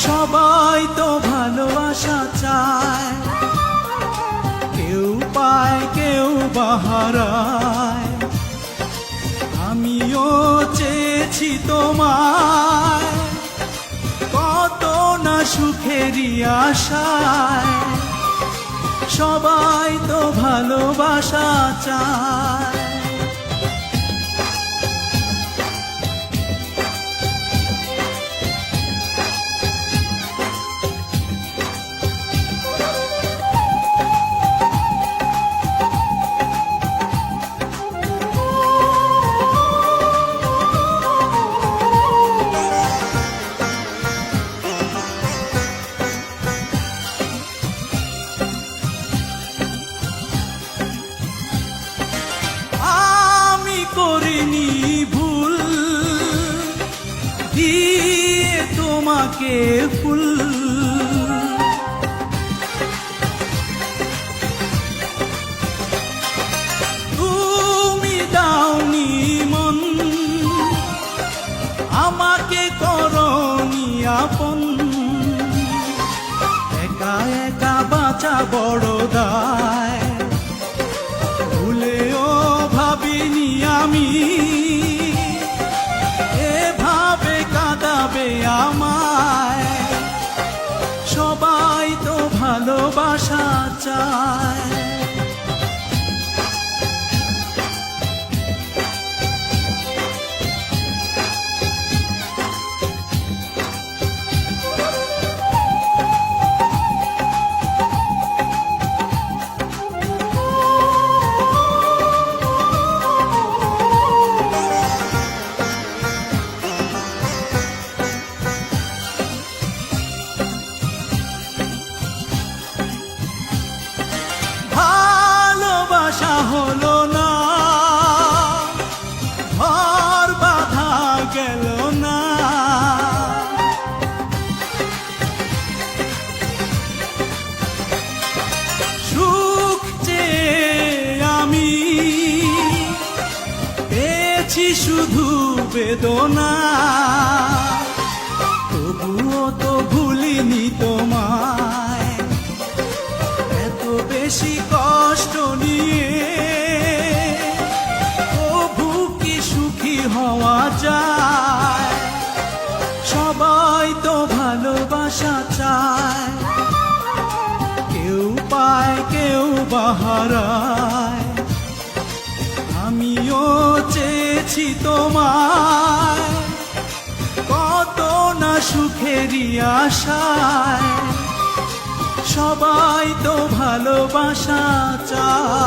সবাই তো ভালোবাসা চায়, কেউ পায় কেউ বাহারায়। আমিও চেয়েছি তোমায়, কত না সুখেরই আশায়। সবাই তো ভালোবাসা চায়। করিনি ভুল দিয়ে তোমাকে ফুল, তুমি দাওনি মন, আমাকে করনি আপন। একা একা বাঁচা বড় দায়, ভুলেও ভাবিনি আমি এভাবে কাঁদাবে আমায়। সবাই তো ভালোবাসা চায়। হলো না, ঘর বাঁধা গেল না। সুখ চেয়ে আমি পেয়েছি শুধু বেদনা, তবুও তো ভুলিনি তোমায়। এত বেশি কষ্ট নিয়ে হওয়া যায়। সবাই তো ভালোবাসা চায়, কেউ পায় কেউ বাহারায়। আমিও চেয়েছি তোমায়, কত না সুখেরই আশায়। সবাই তো ভালোবাসা চায়।